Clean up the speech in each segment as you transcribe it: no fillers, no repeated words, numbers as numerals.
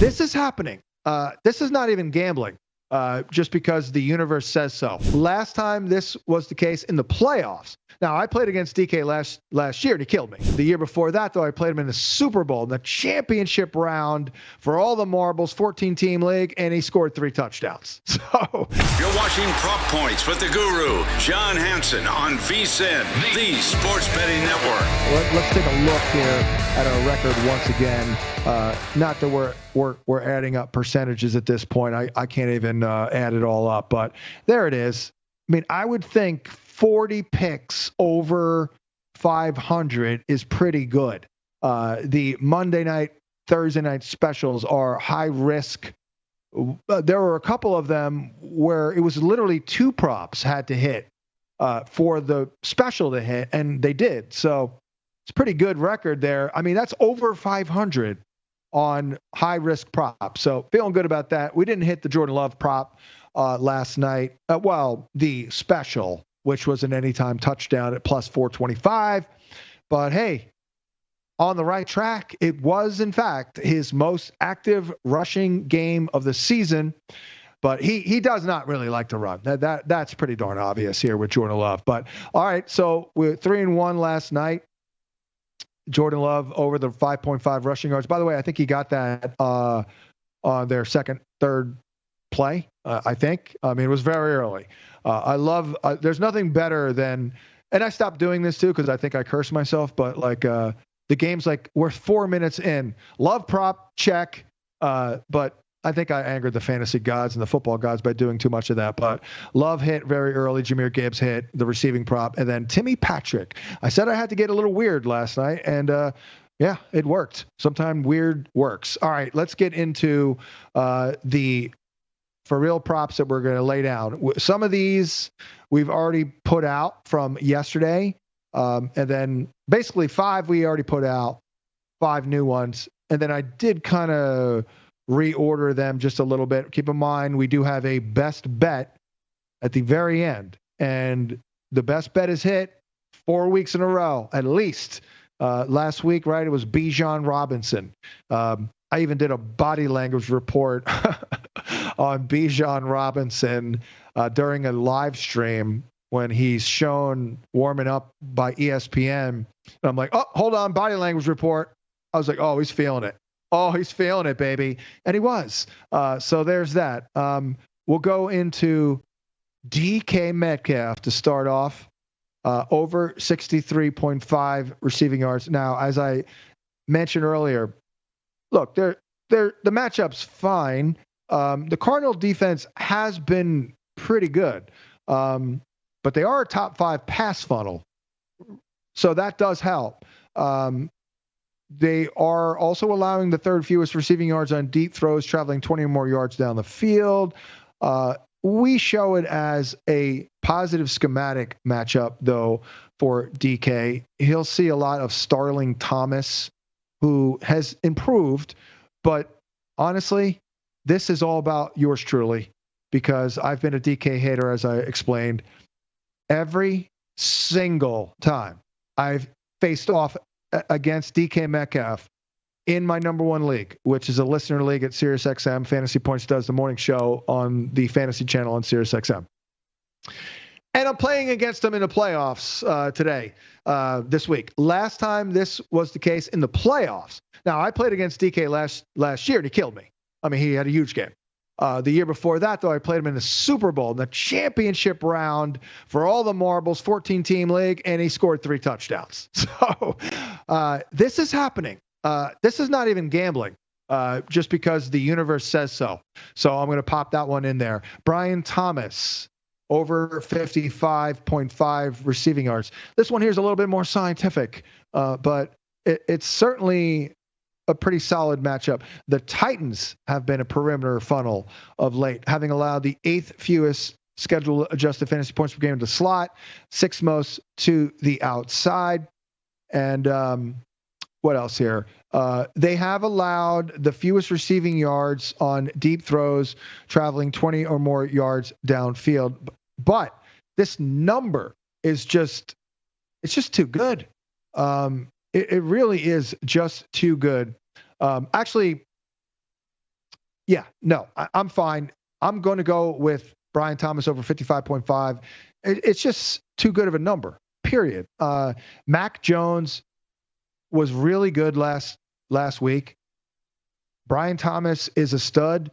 This is happening. This is not even gambling, just because the universe says so. Last time this was the case in the playoffs. Now, I played against DK last year, and he killed me. The year before that, though, I played him in the Super Bowl, in the championship round for all the marbles, 14-team league, and he scored 3 touchdowns. So you're watching Prop Points with the Guru, John Hansen, on VSiN, the Sports Betting Network. Let's take a look here at our record once again. Not that we're adding up percentages at this point. I can't even add it all up, but there it is. I mean, I would think 40 picks over 500 is pretty good. The Monday night, Thursday night specials are high risk. There were a couple of them where it was literally 2 props had to hit for the special to hit, and they did. So it's a pretty good record there. I mean, that's over 500 on high risk props. So feeling good about that. We didn't hit the Jordan Love prop last night. The special, which was an anytime touchdown at plus 425. But hey, on the right track. It was, in fact, his most active rushing game of the season. But he does not really like to run. That's pretty darn obvious here with Jordan Love. But all right, so we're 3-1 last night. Jordan Love over the 5.5 rushing yards. By the way, I think he got that on their third play, I think. I mean, it was very early. I love there's nothing better than, and I stopped doing this too because I think I curse myself, but like the game's like we're 4 minutes in. Love prop, check. But I think I angered the fantasy gods and the football gods by doing too much of that. But Love hit very early. Jahmyr Gibbs hit the receiving prop. And then Timmy Patrick. I said I had to get a little weird last night. And, yeah, it worked. Sometimes weird works. All right, let's get into the for real props that we're going to lay down. Some of these we've already put out from yesterday. And then basically 5 we already put out, 5 new ones. And then I did kind of reorder them just a little bit. Keep in mind, we do have a best bet at the very end. And the best bet is hit 4 weeks in a row, at least. Last week, right, it was Bijan Robinson. I even did a body language report on Bijan Robinson during a live stream when he's shown warming up by ESPN. And I'm like, oh, hold on, body language report. I was like, oh, he's feeling it. Oh, he's feeling it, baby. And he was. So there's that. We'll go into DK Metcalf to start off. Over 63.5 receiving yards. Now, as I mentioned earlier, look, the matchup's fine. The Cardinal defense has been pretty good. But they are a top 5 pass funnel. So that does help. They are also allowing the 3rd fewest receiving yards on deep throws, traveling 20 or more yards down the field. We show it as a positive schematic matchup, though, for DK. He'll see a lot of Starling Thomas, who has improved. But honestly, this is all about yours truly, because I've been a DK hater, as I explained. Every single time I've faced off against DK Metcalf in my number 1 league, which is a listener league at SiriusXM. Fantasy Points does the morning show on the fantasy channel on SiriusXM. And I'm playing against him in the playoffs today, this week. Last time this was the case in the playoffs. Now, I played against DK last year, and he killed me. I mean, he had a huge game. The year before that, though, I played him in the Super Bowl, in the championship round for all the marbles, 14-team league, and he scored 3 touchdowns. So this is happening. This is not even gambling, just because the universe says so. So I'm going to pop that one in there. Brian Thomas, over 55.5 receiving yards. This one here is a little bit more scientific, but it's certainly a pretty solid matchup. The Titans have been a perimeter funnel of late, having allowed the 8th fewest schedule adjusted fantasy points per game to slot, 6th most to the outside. And what else here? They have allowed the fewest receiving yards on deep throws, traveling 20 or more yards downfield. But this number is it's just too good. It really is just too good. Actually, Yeah, no, I'm fine. I'm going to go with Brian Thomas over 55.5. It's just too good of a number, period. Mac Jones was really good last week. Brian Thomas is a stud.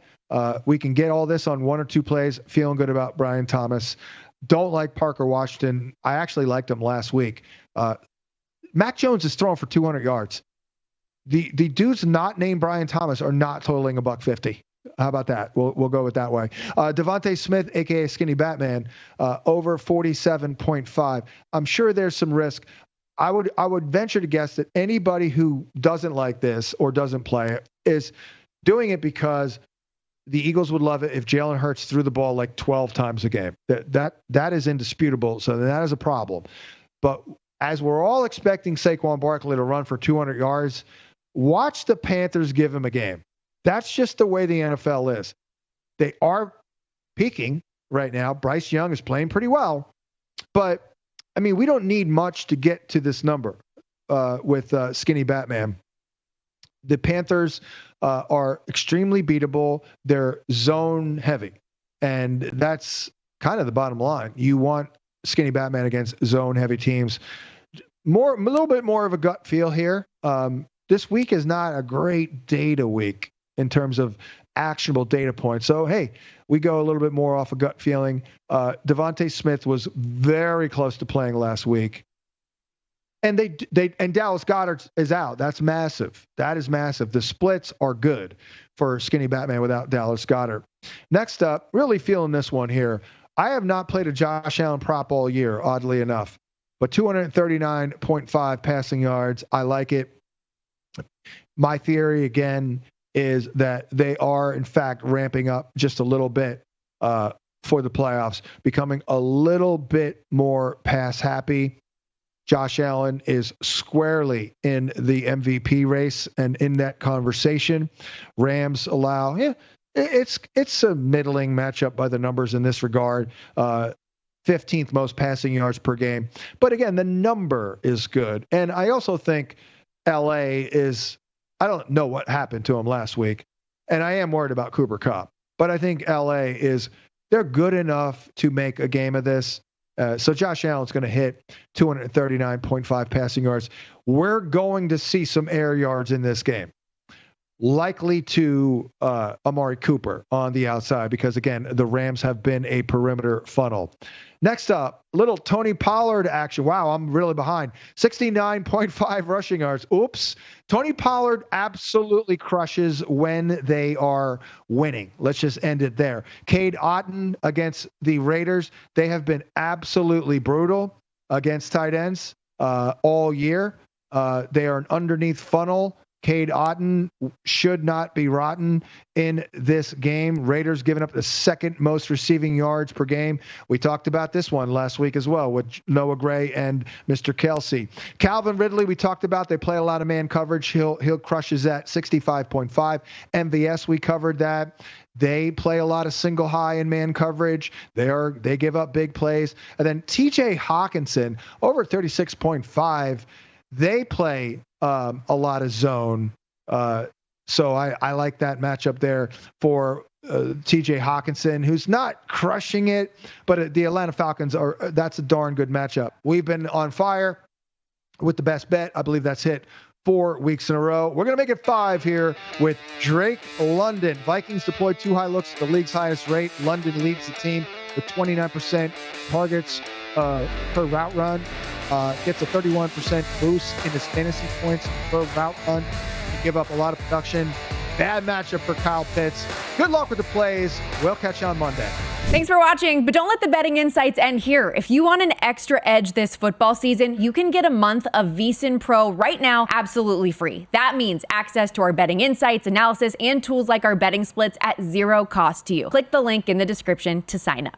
We can get all this on one or two plays. Feeling good about Brian Thomas. Don't like Parker Washington. I actually liked him last week. Mac Jones is throwing for 200 yards. The dudes not named Brian Thomas are not totaling $150. How about that? We'll go with that way. Devontae Smith, aka Skinny Batman, over 47.5. I'm sure there's some risk. I would venture to guess that anybody who doesn't like this or doesn't play it is doing it because the Eagles would love it if Jalen Hurts threw the ball like 12 times a game. That is indisputable. So that is a problem. But as we're all expecting Saquon Barkley to run for 200 yards, watch the Panthers give him a game. That's just the way the NFL is. They are peaking right now. Bryce Young is playing pretty well. But, I mean, we don't need much to get to this number with Skinny Batman. The Panthers are extremely beatable. They're zone heavy. And that's kind of the bottom line. You want Skinny Batman against zone heavy teams. A little bit more of a gut feel here. This week is not a great data week in terms of actionable data points. So, hey, we go a little bit more off a gut feeling. Devontae Smith was very close to playing last week. And and Dallas Goedert is out. That's massive. That is massive. The splits are good for Skinny Batman without Dallas Goedert. Next up, really feeling this one here. I have not played a Josh Allen prop all year, oddly enough. But 239.5 passing yards, I like it. My theory, again, is that they are, in fact, ramping up just a little bit for the playoffs, becoming a little bit more pass happy. Josh Allen is squarely in the MVP race and in that conversation. Rams allow, it's a middling matchup by the numbers in this regard. 15th most passing yards per game. But again, the number is good. And I also think LA is, I don't know what happened to him last week. And I am worried about Cooper Kupp. But I think LA they're good enough to make a game of this. So Josh Allen's going to hit 239.5 passing yards. We're going to see some air yards in this game. Likely to Amari Cooper on the outside because, again, the Rams have been a perimeter funnel. Next up, little Tony Pollard action. Wow, I'm really behind. 69.5 rushing yards. Oops. Tony Pollard absolutely crushes when they are winning. Let's just end it there. Cade Otton against the Raiders. They have been absolutely brutal against tight ends all year. They are an underneath funnel. Cade Otton should not be rotten in this game. Raiders giving up the second most receiving yards per game. We talked about this one last week as well with Noah Gray and Mr. Kelsey. Calvin Ridley, we talked about. They play a lot of man coverage. He'll crushes that 65.5. MVS, we covered that. They play a lot of single high in man coverage. They give up big plays. And then TJ Hawkinson over 36.5. They play a lot of zone. So I like that matchup there for TJ Hawkinson, who's not crushing it, but the Atlanta Falcons that's a darn good matchup. We've been on fire with the best bet. I believe that's hit 4 weeks in a row. We're going to make it 5 here with Drake London. Vikings deployed 2 high looks at the league's highest rate. London leads the team with 29% targets per route run. Gets a 31% boost in his fantasy points per route run. He give up a lot of production. Bad matchup for Kyle Pitts. Good luck with the plays. We'll catch you on Monday. Thanks for watching, but don't let the betting insights end here. If you want an extra edge this football season, you can get a month of VSiN Pro right now absolutely free. That means access to our betting insights, analysis, and tools like our betting splits at zero cost to you. Click the link in the description to sign up.